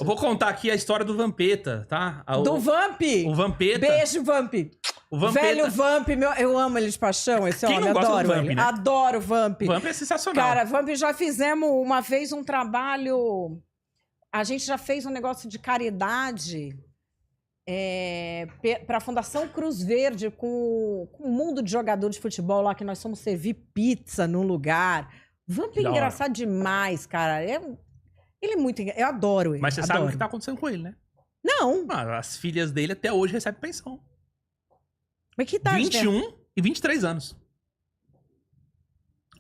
Eu vou contar aqui a história do Vampeta, tá? Do Vamp! O Vampeta. Beijo, Vamp! O Vampeta. Velho Vamp, eu amo ele de paixão, esse Quem homem, não gosta do adoro Vamp, ele. né? Adoro o Vamp. Vamp é sensacional. Cara, Vamp, já fizemos uma vez um trabalho... A gente já fez um negócio de caridade para a Fundação Cruz Verde com um mundo de jogador de futebol lá, que nós fomos servir pizza num lugar. Vamp é engraçado demais, cara. Ele é muito... Eu adoro ele. Mas você adoro. sabe o que tá acontecendo com ele, né? Não. As filhas dele até hoje recebem pensão. Mas que idade 21 e 23 anos.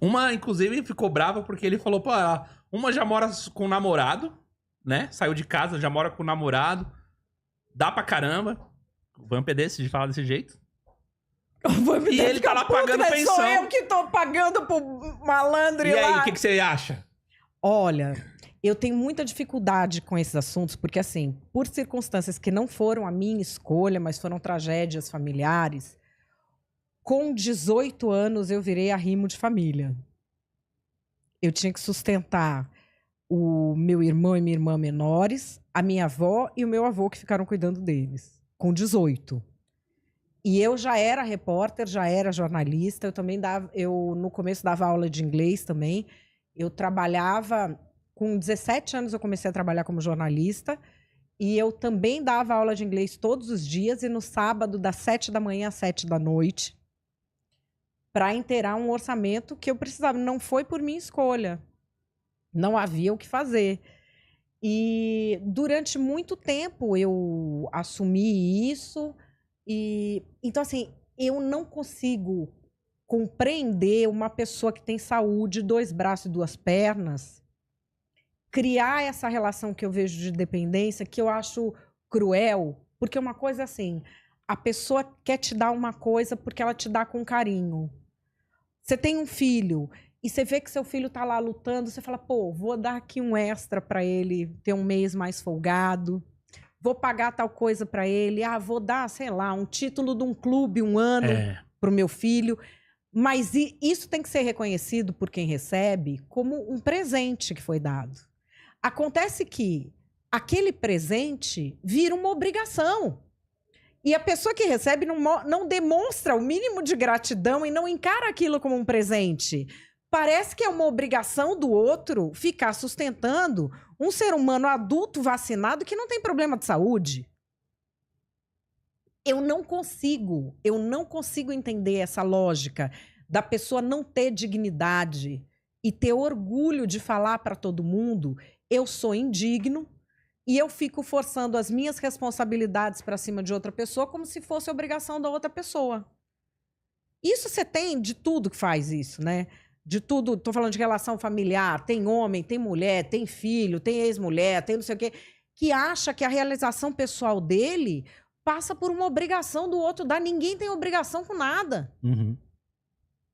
Uma, inclusive, ficou brava porque ele falou, pô, uma já mora com o namorado, né? Saiu de casa, já mora com o namorado. Dá pra caramba. O Vamp é desse, de falar desse jeito. E ele tá lá pagando pensão. Sou eu que tô pagando pro malandro E aí, lá. o que você acha? Olha, eu tenho muita dificuldade com esses assuntos, porque assim, por circunstâncias que não foram a minha escolha, mas foram tragédias familiares, com 18 anos eu virei arrimo de família. Eu tinha que sustentar o meu irmão e minha irmã menores, a minha avó e o meu avô que ficaram cuidando deles, com 18. E eu já era repórter, já era jornalista, eu também no começo dava aula de inglês também. Eu trabalhava, com 17 anos eu comecei a trabalhar como jornalista, e eu também dava aula de inglês todos os dias, e no sábado, das 7 da manhã às 7 da noite, para inteirar um orçamento que eu precisava. Não foi por minha escolha. Não havia o que fazer. E durante muito tempo eu assumi isso. Então, assim, eu não consigo compreender uma pessoa que tem saúde, 2 braços e 2 pernas, criar essa relação que eu vejo de dependência, que eu acho cruel, porque uma coisa assim, a pessoa quer te dar uma coisa porque ela te dá com carinho. Você tem um filho e você vê que seu filho tá lá lutando, você fala, pô, vou dar aqui um extra para ele ter um mês mais folgado. Vou pagar tal coisa para ele. Vou dar, sei lá, um título de um clube, um ano para o meu filho. Mas isso tem que ser reconhecido por quem recebe como um presente que foi dado. Acontece que aquele presente vira uma obrigação. E a pessoa que recebe não demonstra o mínimo de gratidão e não encara aquilo como um presente. Parece que é uma obrigação do outro ficar sustentando um ser humano adulto vacinado que não tem problema de saúde. Eu não consigo entender essa lógica da pessoa não ter dignidade e ter orgulho de falar para todo mundo, eu sou indigno e eu fico forçando as minhas responsabilidades para cima de outra pessoa como se fosse obrigação da outra pessoa. Isso você tem de tudo que faz isso, né? De tudo, tô falando de relação familiar, tem homem, tem mulher, tem filho, tem ex-mulher, tem não sei o quê, que acha que a realização pessoal dele passa por uma obrigação do outro dar. Ninguém tem obrigação com nada. Uhum.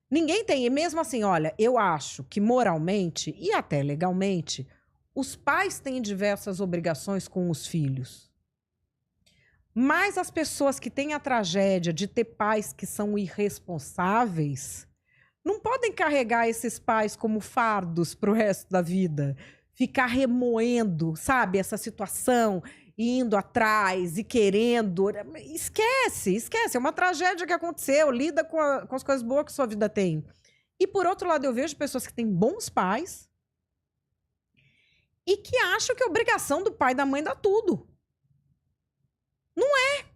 Ninguém tem. E mesmo assim, olha, eu acho que moralmente e até legalmente, os pais têm diversas obrigações com os filhos. Mas as pessoas que têm a tragédia de ter pais que são irresponsáveis não podem carregar esses pais como fardos para o resto da vida. Ficar remoendo, sabe, essa situação, indo atrás e querendo. Esquece. É uma tragédia que aconteceu. Lida com as coisas boas que sua vida tem. E, por outro lado, eu vejo pessoas que têm bons pais e que acham que é obrigação do pai e da mãe dar tudo. Não é.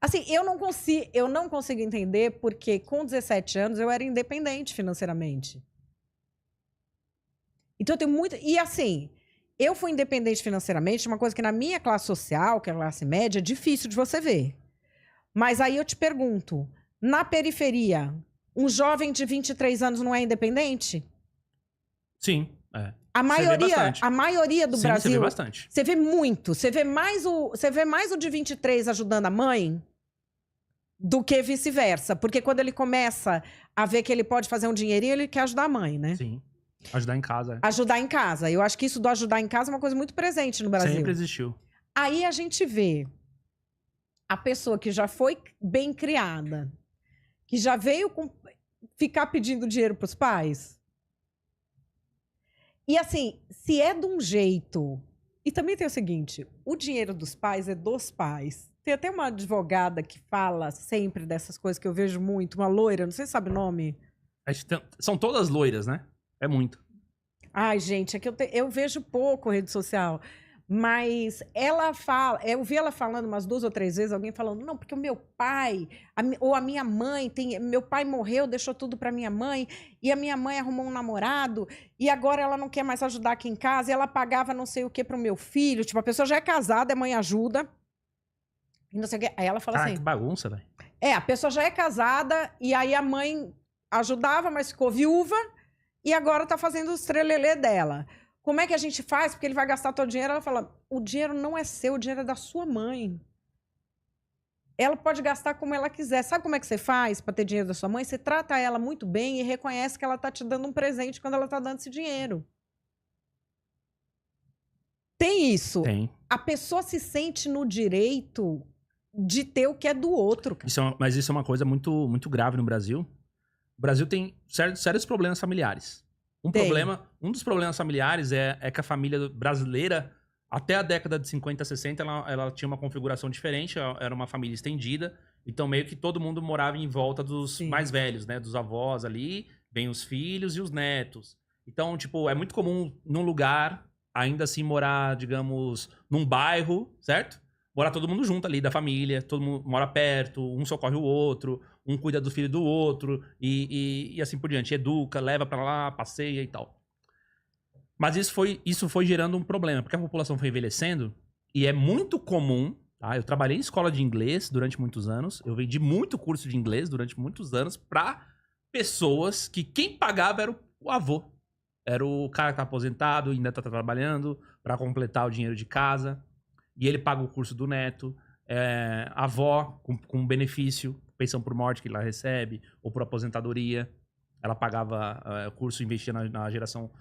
Assim, eu não consigo entender porque com 17 anos eu era independente financeiramente. Então eu tenho muito... E assim, eu fui independente financeiramente, uma coisa que na minha classe social, que é a classe média, é difícil de você ver. Mas aí eu te pergunto, na periferia, um jovem de 23 anos não é independente? Sim, é. A maioria do Brasil... Você vê bastante. Você vê muito. Você vê mais o de 23 ajudando a mãe do que vice-versa. Porque quando ele começa a ver que ele pode fazer um dinheirinho, ele quer ajudar a mãe, né? Sim. Ajudar em casa. Ajudar em casa. Eu acho que isso do ajudar em casa é uma coisa muito presente no Brasil. Sempre existiu. Aí a gente vê a pessoa que já foi bem criada, que já veio ficar pedindo dinheiro para os pais. E assim, se é de um jeito E também tem o seguinte, o dinheiro dos pais é dos pais. Tem até uma advogada que fala sempre dessas coisas que eu vejo muito, uma loira, não sei se sabe o nome. São todas loiras, né? É muito. Ai, gente, é que eu vejo pouco rede social. Mas ela fala, eu vi ela falando umas 2 ou 3 vezes, alguém falando, não, porque o meu pai, ou a minha mãe, meu pai morreu, deixou tudo para minha mãe, e a minha mãe arrumou um namorado, e agora ela não quer mais ajudar aqui em casa, e ela pagava não sei o que para o meu filho. Tipo, a pessoa já é casada, a mãe ajuda, e não sei o que. Aí ela fala Cara, assim, que bagunça, velho. a pessoa já é casada, e aí a mãe ajudava, mas ficou viúva, e agora tá fazendo os trelelê dela. Como é que a gente faz? Porque ele vai gastar todo o dinheiro. Ela fala, o dinheiro não é seu, o dinheiro é da sua mãe. Ela pode gastar como ela quiser. Sabe como é que você faz para ter dinheiro da sua mãe? Você trata ela muito bem e reconhece que ela tá te dando um presente quando ela tá dando esse dinheiro. Tem isso. Tem. A pessoa se sente no direito de ter o que é do outro, cara. Mas isso é uma coisa muito, muito grave no Brasil. O Brasil tem sérios problemas familiares. Um dos problemas familiares é que a família brasileira, até a década de 50, 60, ela tinha uma configuração diferente, era uma família estendida, então meio que todo mundo morava em volta dos mais velhos, né? Dos avós ali, vem os filhos e os netos. Então, tipo, é muito comum num lugar, ainda assim, morar, digamos, num bairro, certo? Morar todo mundo junto ali, da família, todo mundo mora perto, um socorre o outro, um cuida do filho do outro, e assim por diante. Educa, leva pra lá, passeia e tal. Mas isso foi gerando um problema, porque a população foi envelhecendo, e é muito comum, tá? Eu trabalhei em escola de inglês durante muitos anos, eu vendi muito curso de inglês durante muitos anos pra pessoas que quem pagava era o avô. Era o cara que tá aposentado, ainda tá trabalhando, pra completar o dinheiro de casa. E ele paga o curso do neto, a avó com benefício, pensão por morte que ela recebe, ou por aposentadoria. Ela pagava o curso e investia na geração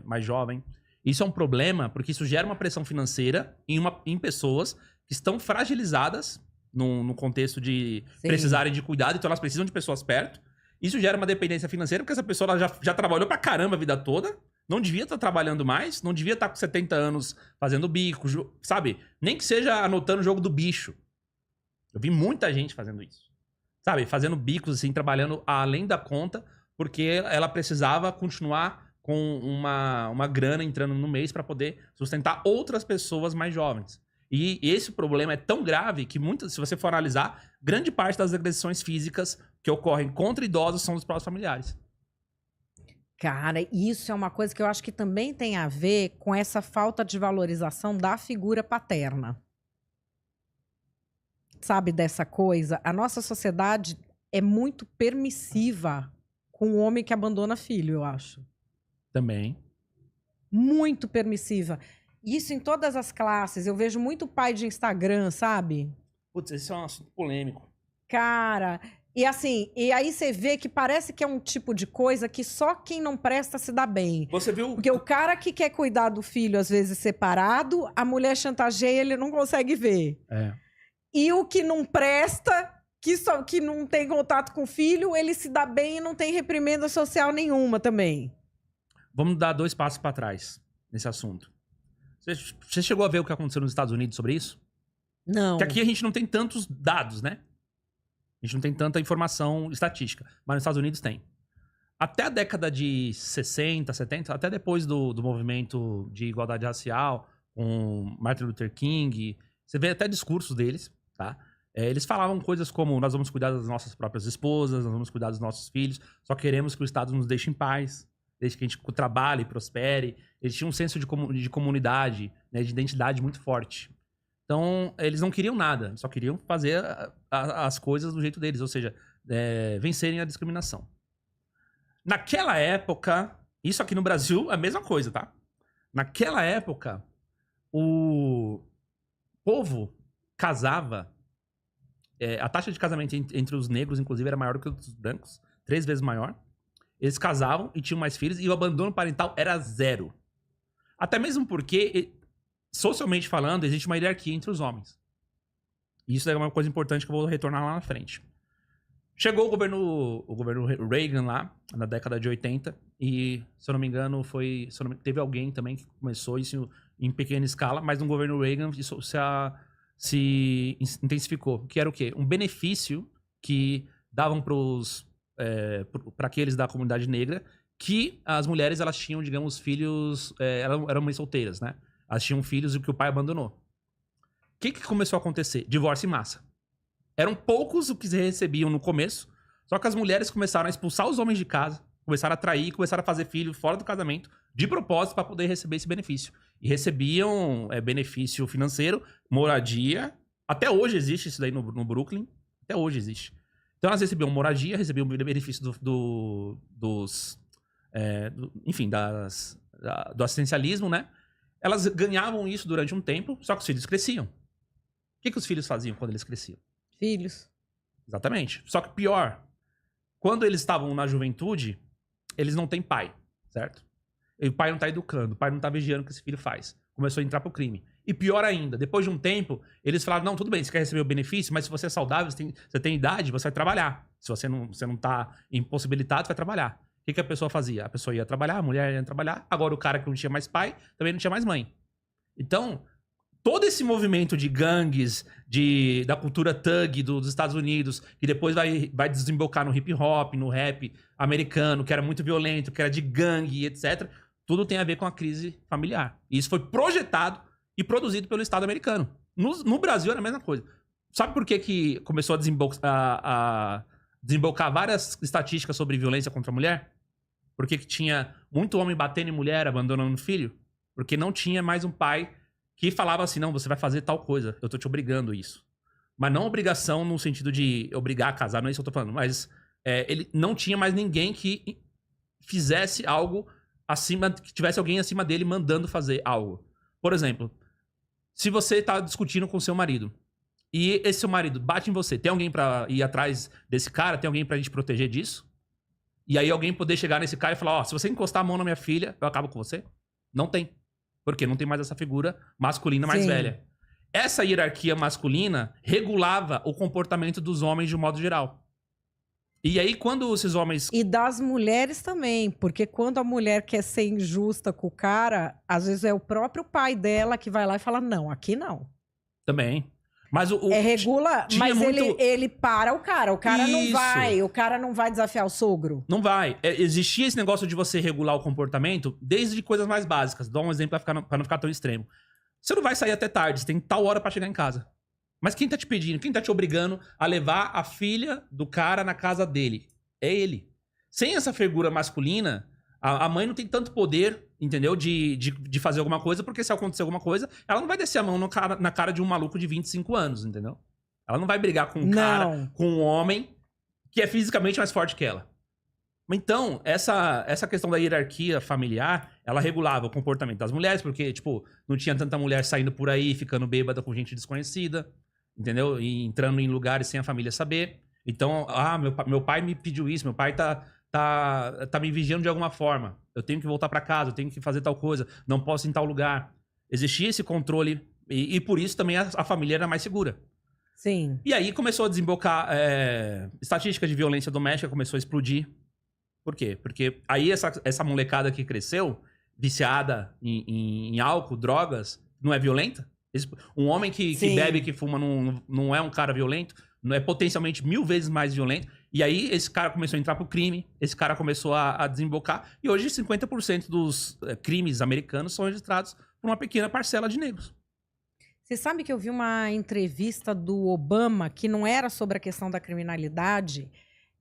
mais jovem. Isso é um problema, porque isso gera uma pressão financeira em pessoas que estão fragilizadas no contexto de precisarem de cuidado, então elas precisam de pessoas perto. Isso gera uma dependência financeira, porque essa pessoa ela já trabalhou pra caramba a vida toda, não devia estar trabalhando mais, não devia estar com 70 anos fazendo bico, sabe? Nem que seja anotando o jogo do bicho. Eu vi muita gente fazendo isso. Sabe? Fazendo bicos, assim, trabalhando além da conta, porque ela precisava continuar com uma grana entrando no mês para poder sustentar outras pessoas mais jovens. E esse problema é tão grave que, se você for analisar, grande parte das agressões físicas que ocorrem contra idosos são dos próprios familiares. Cara, isso é uma coisa que eu acho que também tem a ver com essa falta de valorização da figura paterna. Sabe dessa coisa? A nossa sociedade é muito permissiva com o homem que abandona filho, eu acho. Também. Muito permissiva. Isso em todas as classes. Eu vejo muito pai de Instagram, sabe? Putz, esse é um assunto polêmico. Cara, e assim, e aí você vê que parece que é um tipo de coisa que só quem não presta se dá bem. Você viu? Porque o cara que quer cuidar do filho, às vezes separado, a mulher chantageia, ele não consegue ver. E o que não presta, que não tem contato com o filho, ele se dá bem e não tem reprimenda social nenhuma também. Vamos dar 2 passos para trás nesse assunto. Você chegou a ver o que aconteceu nos Estados Unidos sobre isso? Não. Que aqui a gente não tem tantos dados, né? A gente não tem tanta informação estatística. Mas nos Estados Unidos tem. Até a década de 60, 70, até depois do movimento de igualdade racial, com Martin Luther King, você vê até discursos deles, tá? Eles falavam coisas como, nós vamos cuidar das nossas próprias esposas, nós vamos cuidar dos nossos filhos, só queremos que o Estado nos deixe em paz, desde que a gente trabalhe, prospere. Eles tinham um senso de comunidade, né, de identidade muito forte. Então, eles não queriam nada, só queriam fazer as coisas do jeito deles, ou seja, vencerem a discriminação. Naquela época, isso aqui no Brasil é a mesma coisa, tá? Naquela época, o povo casava, a taxa de casamento entre os negros, inclusive, era maior do que os brancos, 3 vezes maior. Eles casavam e tinham mais filhos, e o abandono parental era 0. Até mesmo porque, socialmente falando, existe uma hierarquia entre os homens. E isso é uma coisa importante que eu vou retornar lá na frente. Chegou o governo Reagan lá, na década de 80, e, se eu não me engano, teve alguém também que começou isso em pequena escala, mas no governo Reagan isso se intensificou. Que era o quê? Um benefício que davam para aqueles da comunidade negra, que as mulheres, elas tinham, digamos, filhos, eram mães solteiras, né? Elas tinham filhos e que o pai abandonou. O que começou a acontecer? Divórcio em massa. Eram poucos o que recebiam no começo, só que as mulheres começaram a expulsar os homens de casa, começaram a trair, começaram a fazer filho fora do casamento, de propósito, para poder receber esse benefício. E recebiam benefício financeiro, moradia. Até hoje existe isso daí no Brooklyn. Até hoje existe. Então elas recebiam moradia, recebiam benefício do assistencialismo, né? Elas ganhavam isso durante um tempo, só que os filhos cresciam. O que os filhos faziam quando eles cresciam? Filhos. Exatamente. Só que pior, quando eles estavam na juventude, eles não têm pai, certo? E o pai não tá educando, o pai não tá vigiando o que esse filho faz. Começou a entrar pro crime. E pior ainda, depois de um tempo, eles falaram, não, tudo bem, você quer receber o benefício, mas se você é saudável, você tem idade, você vai trabalhar. Se você não tá impossibilitado, você vai trabalhar. O que a pessoa fazia? A pessoa ia trabalhar, a mulher ia trabalhar, agora o cara que não tinha mais pai, também não tinha mais mãe. Então, todo esse movimento de gangues, da cultura thug dos Estados Unidos, que depois vai desembocar no hip hop, no rap americano, que era muito violento, que era de gangue, etc., tudo tem a ver com a crise familiar. E isso foi projetado e produzido pelo Estado americano. No Brasil era a mesma coisa. Sabe por que começou a desembocar várias estatísticas sobre violência contra a mulher? Por que tinha muito homem batendo em mulher, abandonando filho? Porque não tinha mais um pai que falava assim, não, você vai fazer tal coisa, eu tô te obrigando isso. Mas não obrigação no sentido de obrigar a casar, não é isso que eu tô falando, mas ele não tinha mais ninguém que fizesse algo que tivesse alguém acima dele mandando fazer algo. Por exemplo, se você tá discutindo com seu marido, e esse seu marido bate em você, tem alguém pra ir atrás desse cara? Tem alguém pra gente proteger disso? E aí alguém poder chegar nesse cara e falar, se você encostar a mão na minha filha, eu acabo com você? Não tem. Porque não tem mais essa figura masculina mais velha. Essa hierarquia masculina regulava o comportamento dos homens de um modo geral. E aí, quando esses homens... E das mulheres também, porque quando a mulher quer ser injusta com o cara, às vezes é o próprio pai dela que vai lá e fala, não, aqui não. Também. Mas regula, mas muito... ele para o cara Isso. o cara não vai desafiar o sogro. Não vai. Existia esse negócio de você regular o comportamento desde coisas mais básicas. Dou um exemplo pra não ficar tão extremo. Você não vai sair até tarde, você tem tal hora pra chegar em casa. Mas quem tá te pedindo, quem tá te obrigando a levar a filha do cara na casa dele? É ele. Sem essa figura masculina, a mãe não tem tanto poder, entendeu? De fazer alguma coisa, porque se acontecer alguma coisa, ela não vai descer a mão na cara de um maluco de 25 anos, entendeu? Ela não vai brigar com um cara, com um homem que é fisicamente mais forte que ela. Então, essa questão da hierarquia familiar, ela regulava o comportamento das mulheres, porque, tipo, não tinha tanta mulher saindo por aí, ficando bêbada com gente desconhecida, entendeu? E entrando em lugares sem a família saber. Então, meu pai me pediu isso, meu pai tá me vigiando de alguma forma. Eu tenho que voltar pra casa, eu tenho que fazer tal coisa, não posso ir em tal lugar. Existia esse controle e por isso também a família era mais segura. Sim. E aí começou a desembocar estatística de violência doméstica, começou a explodir. Por quê? Porque aí essa molecada que cresceu, viciada em álcool, drogas, não é violenta? Um homem que bebe, que fuma, não é um cara violento, não é potencialmente 1000 vezes mais violento. E aí esse cara começou a entrar pro crime, esse cara começou a desembocar, e hoje 50% dos crimes americanos são registrados por uma pequena parcela de negros. Você sabe que eu vi uma entrevista do Obama que não era sobre a questão da criminalidade,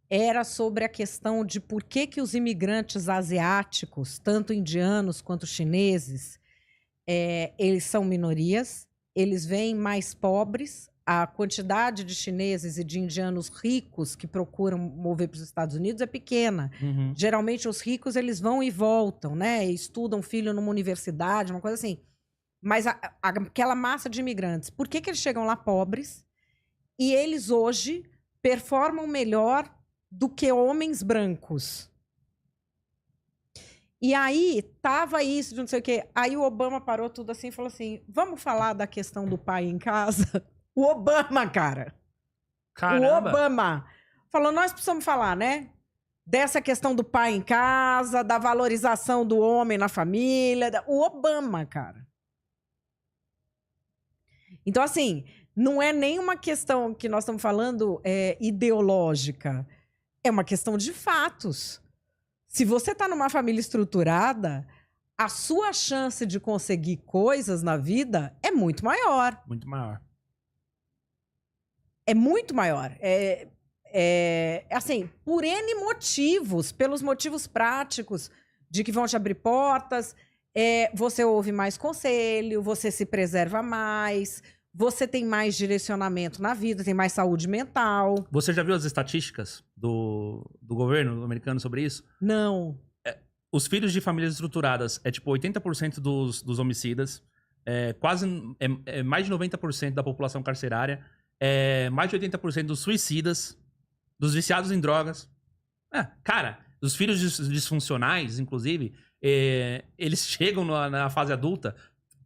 era sobre a questão de por que os imigrantes asiáticos, tanto indianos quanto chineses, eles são minorias, eles vêm mais pobres, a quantidade de chineses e de indianos ricos que procuram mover para os Estados Unidos é pequena. Uhum. Geralmente os ricos eles vão e voltam, né? Estudam filho numa universidade, uma coisa assim. Mas aquela massa de imigrantes, por que eles chegam lá pobres e eles hoje performam melhor do que homens brancos? E aí, tava isso, de não sei o quê. Aí o Obama parou tudo assim e falou assim, vamos falar da questão do pai em casa? O Obama, cara. Caramba. O Obama falou, nós precisamos falar, né? Dessa questão do pai em casa, da valorização do homem na família. O Obama, cara. Então, assim, não é nem uma questão que nós estamos falando ideológica. É uma questão de fatos. Se você está numa família estruturada, a sua chance de conseguir coisas na vida é muito maior. Muito maior. É muito maior. Assim, por N motivos, pelos motivos práticos de que vão te abrir portas, você ouve mais conselho, você se preserva mais, você tem mais direcionamento na vida, tem mais saúde mental. Você já viu as estatísticas do governo americano sobre isso? Não. Os filhos de famílias estruturadas é tipo 80% dos homicidas, mais de 90% da população carcerária, mais de 80% dos suicidas, dos viciados em drogas. Cara, os filhos disfuncionais, inclusive, eles chegam na fase adulta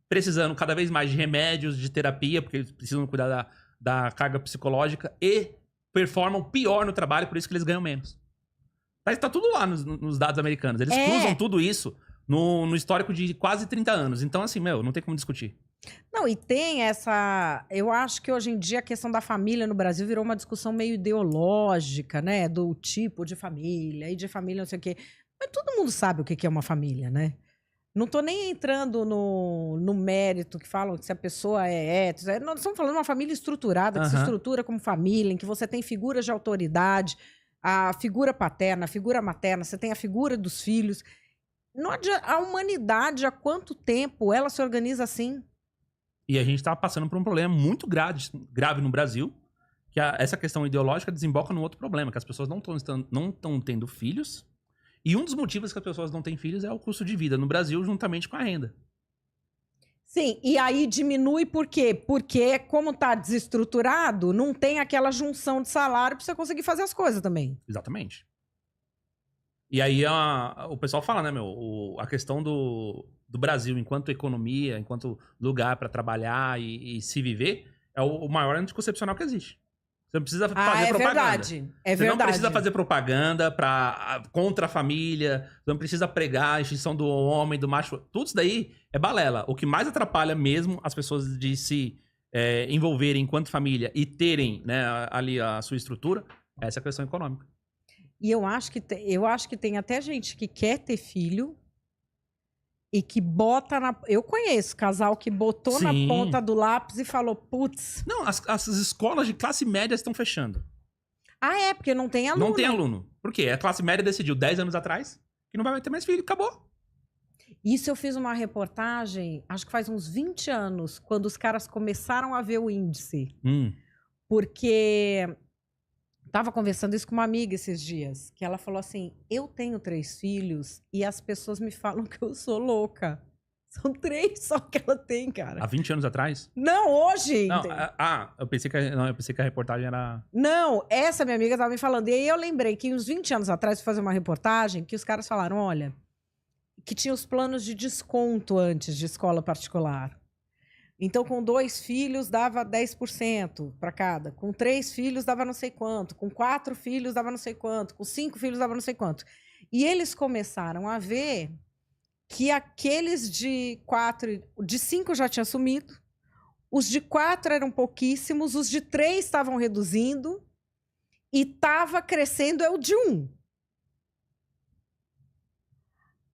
precisando cada vez mais de remédios, de terapia, porque eles precisam cuidar da carga psicológica e performam pior no trabalho, por isso que eles ganham menos. Mas tá tudo lá nos dados americanos. Eles cruzam tudo isso no histórico de quase 30 anos. Então, assim, não tem como discutir. Não, e tem essa... Eu acho que hoje em dia a questão da família no Brasil virou uma discussão meio ideológica, né? Do tipo de família, e de família não sei o quê. Mas todo mundo sabe o que é uma família, né? Não tô nem entrando no mérito que falam que se a pessoa é hétero. Nós estamos falando de uma família estruturada, que se estrutura como família, em que você tem figuras de autoridade, a figura paterna, a figura materna, você tem a figura dos filhos. Não adianta, a humanidade, há quanto tempo ela se organiza assim? E a gente tá passando por um problema muito grave no Brasil, que essa questão ideológica desemboca num outro problema, que as pessoas não estão tendo filhos. E um dos motivos que as pessoas não têm filhos é o custo de vida no Brasil, juntamente com a renda. Sim, e aí diminui por quê? Porque, como tá desestruturado, não tem aquela junção de salário para você conseguir fazer as coisas também. Exatamente. E aí o pessoal fala, né, a questão do Brasil enquanto economia, enquanto lugar para trabalhar e se viver, é o maior anticoncepcional que existe. Você não precisa fazer propaganda. Verdade. Você não precisa fazer propaganda contra a família, você não precisa pregar a extinção do homem, do macho. Tudo isso daí é balela. O que mais atrapalha mesmo as pessoas de se envolverem enquanto família e terem, né, ali a sua estrutura é essa questão econômica. E eu acho que tem até gente que quer ter filho e que bota na... Eu conheço casal que botou na ponta do lápis e falou, putz... Não, as escolas de classe média estão fechando. Porque não tem aluno. Não tem aluno. Por quê? A classe média decidiu 10 anos atrás que não vai ter mais filho. Acabou. Isso eu fiz uma reportagem, acho que faz uns 20 anos, quando os caras começaram a ver o índice. Porque... Tava conversando isso com uma amiga esses dias, que ela falou assim, eu tenho 3 filhos e as pessoas me falam que eu sou louca. São 3 só que ela tem, cara. Há 20 anos atrás? Não, hoje. Não, eu pensei que a reportagem era... Não, essa minha amiga tava me falando. E aí eu lembrei que uns 20 anos atrás, fui fazer uma reportagem, que os caras falaram, olha, que tinha os planos de desconto antes de escola particular. Então, com 2 filhos, dava 10% para cada. Com 3 filhos, dava não sei quanto. Com 4 filhos, dava não sei quanto. Com 5 filhos, dava não sei quanto. E eles começaram a ver que aqueles de 5 já tinham sumido. Os de 4 eram pouquíssimos. Os de 3 estavam reduzindo. E estava crescendo o de 1.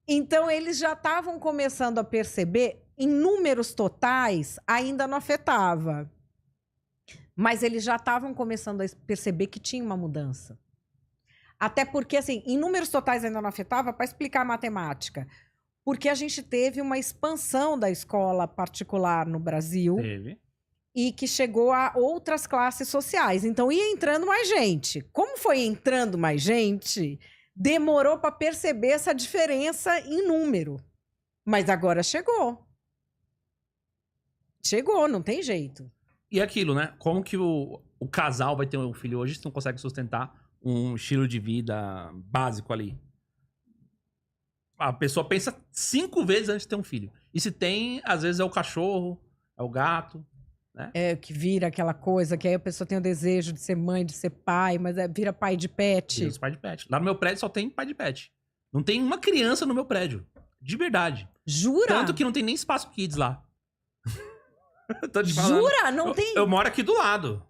Então, eles já estavam começando a perceber... Em números totais, ainda não afetava. Mas eles já estavam começando a perceber que tinha uma mudança. Até porque, assim, em números totais ainda não afetava, para explicar a matemática. Porque a gente teve uma expansão da escola particular no Brasil. Teve. E que chegou a outras classes sociais. Então, ia entrando mais gente. Como foi entrando mais gente, demorou para perceber essa diferença em número. Mas agora chegou. Chegou, não tem jeito. E aquilo, né? Como que o casal vai ter um filho hoje se não consegue sustentar um estilo de vida básico ali? A pessoa pensa 5 vezes antes de ter um filho. E se tem, às vezes é o cachorro, é o gato, né? Que vira aquela coisa que aí a pessoa tem o desejo de ser mãe, de ser pai, mas vira pai de pet. Vira pai de pet. Lá no meu prédio só tem pai de pet. Não tem uma criança no meu prédio. De verdade. Jura? Tanto que não tem nem espaço kids lá. Tô te falando. Jura? Não tem? Eu moro aqui do lado.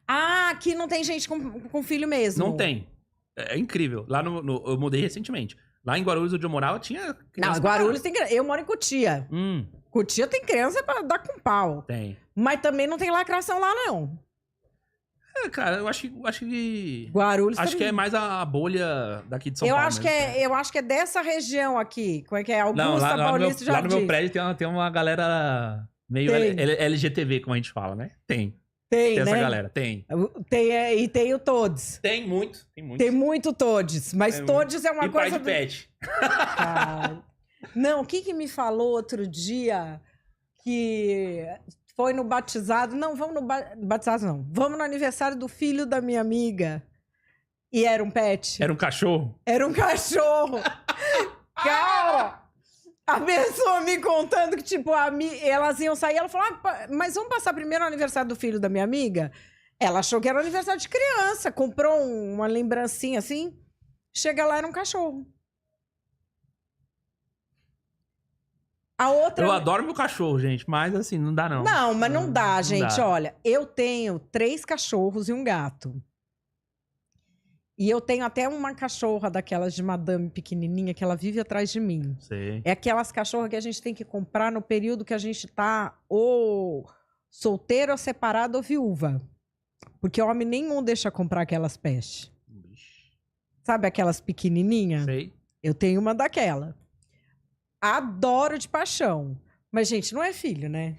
Ah, aqui não tem gente com filho mesmo. Não tem. É incrível. Lá eu mudei recentemente. Lá em Guarulhos, onde eu morava, tinha criança. Não, Guarulhos tem criança. Eu moro em Cotia. Hum, Cotia tem criança pra dar com pau. tem. Mas também não tem lacração lá, não. É, cara, eu acho que... Guarulhos Acho também. que é mais a bolha daqui de São eu Paulo acho mesmo, eu acho que é dessa região aqui. Como é que é? Augusta, Não, lá no Paulista e lá no meu Jardim. prédio tem uma galera meio Tem. LGTV, como a gente fala, né? Tem Tem, essa né? galera, tem. E tem o Todes. Tem muito, tem muito. Tem muito Todes. Mas Tem Todes é uma e coisa... pai de pet. Cara. Não, o que me falou outro dia que foi no batizado? Não, vamos no batizado, não. Vamos no aniversário do filho da minha amiga. E era um pet. Era um cachorro? Era um cachorro. Cara, a pessoa me contando que, tipo, elas iam sair, ela falou, mas vamos passar primeiro no aniversário do filho da minha amiga? Ela achou que era um aniversário de criança, comprou uma lembrancinha assim, chega lá, era um cachorro. A outra... Eu adoro meu cachorro, gente, mas assim, não dá não. Não, mas não dá, não gente. dá. Olha, eu tenho 3 cachorros e um gato. E eu tenho até uma cachorra daquelas de madame pequenininha que ela vive atrás de mim. Sei. É aquelas cachorras que a gente tem que comprar no período que a gente tá ou solteiro, ou separado, ou viúva. Porque homem nenhum deixa comprar aquelas peste. Sabe aquelas pequenininhas? Sei. Eu tenho uma daquela. Adoro de paixão. Mas, gente, não é filho, né?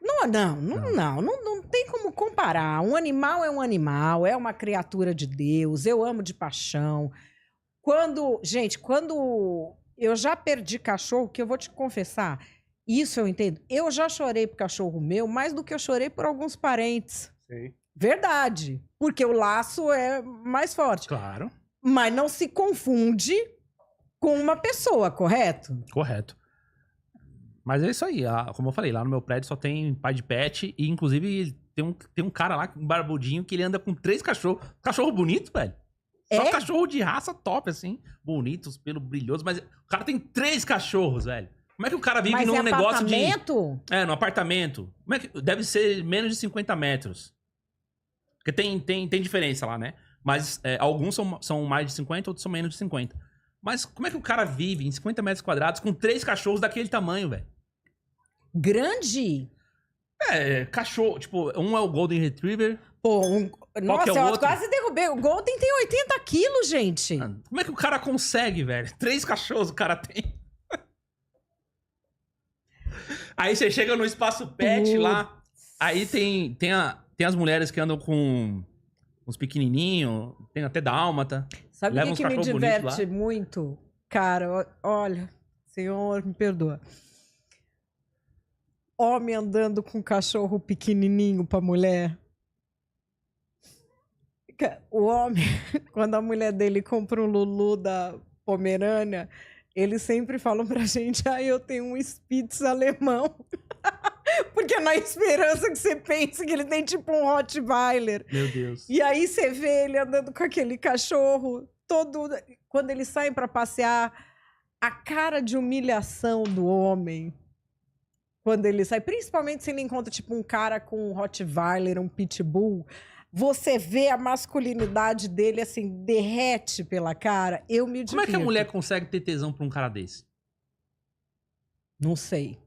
Não tem como comparar. Um animal é um animal, é uma criatura de Deus. Eu amo de paixão. Quando eu já perdi cachorro, que eu vou te confessar, isso eu entendo. Eu já chorei por cachorro meu mais do que eu chorei por alguns parentes. Sei. Verdade. Porque o laço é mais forte. Claro. Mas não se confunde com uma pessoa, correto? Correto. Mas é isso aí. Como eu falei, lá no meu prédio só tem pai de pet. E, inclusive, tem um cara lá, um barbudinho, que ele anda com 3 cachorros. Cachorro bonito, velho. Só É? cachorro de raça top, assim. Bonitos, pelo brilhoso. Mas o cara tem 3 cachorros, velho. Como é que o cara vive Mas num é negócio de... apartamento? É, no apartamento. Como é que... Deve ser menos de 50 metros. Porque tem diferença lá, né? Mas alguns são mais de 50, outros são menos de 50. Mas como é que o cara vive em 50 metros quadrados com 3 cachorros daquele tamanho, velho? Grande? Cachorro. Tipo, um é o Golden Retriever. Pô, nossa, que é o eu outro? quase derrubei. O Golden tem 80 quilos, gente. Mano, como é que o cara consegue, velho? 3 cachorros o cara tem. Aí você chega no espaço pet lá. Aí tem as mulheres que andam com uns pequenininhos. Tem até dálmata. Sabe Leva o uns que me cachorros bonitos diverte muito? Cara, olha, Senhor, me perdoa. Homem andando com cachorro pequenininho pra mulher. O homem, quando a mulher dele compra um Lulu da Pomerânia, eles sempre falam pra gente, eu tenho um Spitz alemão. Porque na esperança que você pense que ele tem tipo um Rottweiler. Meu Deus. E aí você vê ele andando com aquele cachorro todo... Quando eles saem pra passear, a cara de humilhação do homem, quando ele sai, principalmente se ele encontra tipo um cara com um Rottweiler, um Pitbull, você vê a masculinidade dele assim, derrete pela cara. Eu me divirto. Como é que a mulher consegue ter tesão pra um cara desse? Não sei.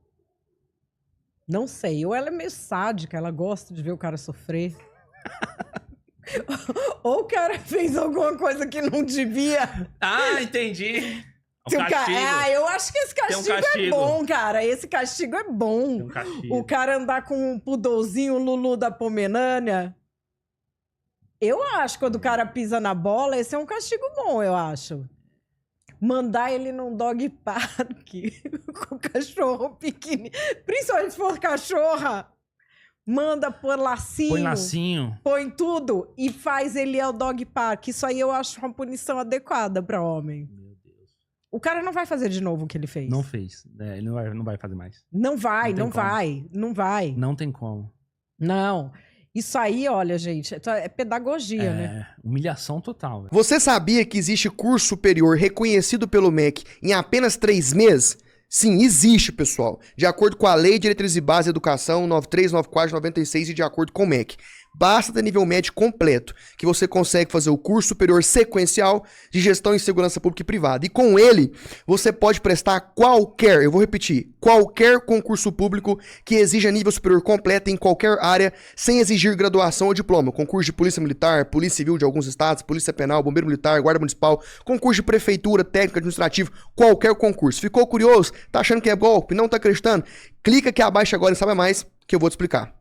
Não sei. Ou ela é meio sádica, ela gosta de ver o cara sofrer. Ou o cara fez alguma coisa que não devia. Ah, entendi. O Se o castigo. eu acho que esse castigo, é bom, cara. Esse castigo é bom. Tem um castigo. O cara andar com um pudolzinho, um Lulu da Pomerânia. Eu acho que quando o cara pisa na bola, esse é um castigo bom, eu acho. Mandar ele num dog park com o cachorro pequenininho. Principalmente se for cachorra. Manda pôr lacinho. Põe lacinho. Põe tudo e faz ele ao dog park. Isso aí eu acho uma punição adequada pra homem. Meu Deus. O cara não vai fazer de novo o que ele fez. Não fez. Ele não vai fazer mais. Não vai, Não não tem vai. Não vai. Não tem como. Não. Isso aí, olha, gente, é pedagogia, né? Humilhação total. Velho. Você sabia que existe curso superior reconhecido pelo MEC em apenas 3 meses? Sim, existe, pessoal. De acordo com a Lei de Diretrizes e Bases de Educação 9394/96 e de acordo com o MEC. Basta ter nível médio completo, que você consegue fazer o curso superior sequencial de gestão em segurança pública e privada. E com ele, você pode prestar qualquer, eu vou repetir, qualquer concurso público que exija nível superior completo em qualquer área, sem exigir graduação ou diploma. Concurso de polícia militar, polícia civil de alguns estados, polícia penal, bombeiro militar, guarda municipal, concurso de prefeitura, técnico, administrativo, qualquer concurso. Ficou curioso? Tá achando que é golpe? Não tá acreditando? Clica aqui abaixo agora e sabe mais que eu vou te explicar.